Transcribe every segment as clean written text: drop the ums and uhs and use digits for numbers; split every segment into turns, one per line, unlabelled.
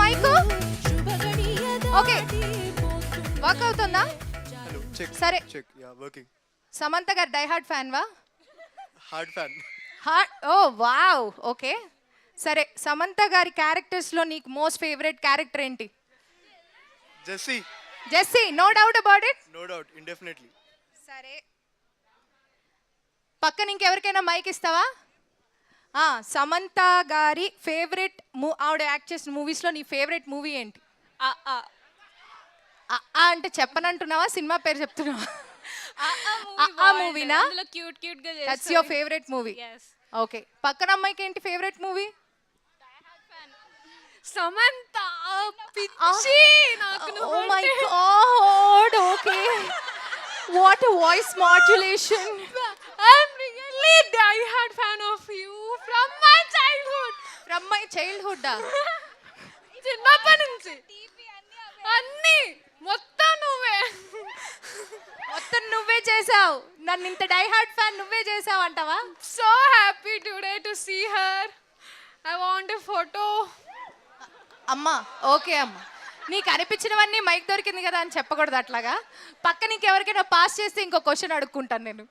Mic. Okay, work అవుతుందా?
Hello check
సరే.
Check ya working.
Samantha garu die hard fan వా?
Hard fan.
Oh wow, okay. సరే, సమంత గారి క్యారెక్టర్స్లో నీకు మోస్ట్ ఫేవరెట్ క్యారెక్టర్ ఏంటి?
Jessie.
Jessie, no doubt about it.
No doubt, indefinitely.
సరే, పక్కన ఇంకెవరికైనా మైక్ ఇస్తావా? సమంత గారి ఫేవరెట్ ఆవిడ యాక్ట్ చేసిన మూవీస్లో నీ ఫేవరెట్ మూవీ ఏంటి? అంటే చెప్పనంటున్నావా, సినిమా పేరు చెప్తున్నావా? ఆ మూవీనా?
క్యూట్ క్యూట్ గా
that's your favourite movie. Okay, పక్కన అమ్మాయికి ఏంటి ఫేవరెట్ మూవీ?
సమంత పిచ్చి నాకు.
Oh my god, okay. What a voice modulation.
I'm really die-hard fan of you from my childhood.
From my childhood.
చిన్నప్పటి నుంచి అన్ని మొత్తం నువ్వే.
మొత్తం నువ్వే చేసావు. నన్ను ఇంత డై హార్డ్ ఫ్యాన్ నువ్వే చేసావు అంటావా?
So happy today to see her. I want a photo.
అమ్మా, ఓకే అమ్మా, నీకు అనిపించినవన్నీ మైక్ దొరికింది కదా అని చెప్పకూడదు అట్లాగా. పక్క నీకు ఎవరికైనా పాస్ చేస్తే ఇంకో క్వశ్చన్ అడుక్కుంటాను నేను.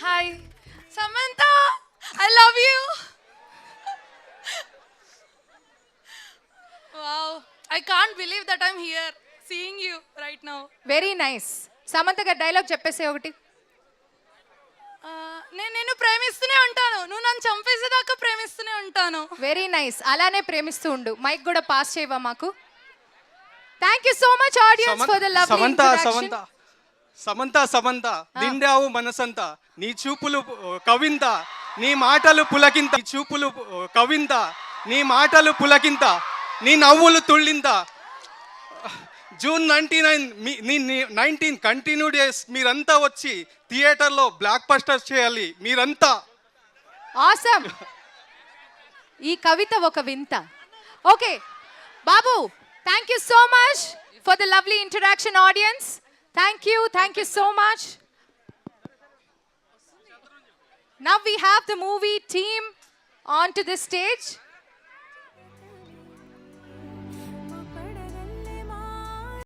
Hi, Samantha. I love you. Wow, I can't believe that I'm here seeing you right now.
Very nice. Samantha గారి డైలాగ్ చెప్పేసే ఒకటి.
నేను నిన్ను ప్రేమిస్తూనే ఉంటాను, నువ్వు నన్ను చంపేసేదాకా ప్రేమిస్తూనే ఉంటాను.
వెరీ నైస్, అలానే ప్రేమిస్తూ ఉండు. మైక్ కూడా పాస్ చేయవా మాకు? Thank you so much audience for the lovely interaction.
Samantha Samantha నిండావు మనసంతా, నీ చూపులు కవింత, నీ మాటలు పులకింత, నీ చూపులు కవింత, నీ మాటలు పులకింత, నీ నవ్వులు తుళ్ళింత. జూన్ 19 కంటిన్యూ డేస్ మీరంతా వచ్చి థియేటర్లో బ్లాక్ బస్టర్ చేయాలి మీరంతా.
ఆసమ్. ఈ కవిత ఒక వింత. Okay Babu, thank you so much for the lovely interaction audience. Thank you so much. Now we have the movie team onto the stage.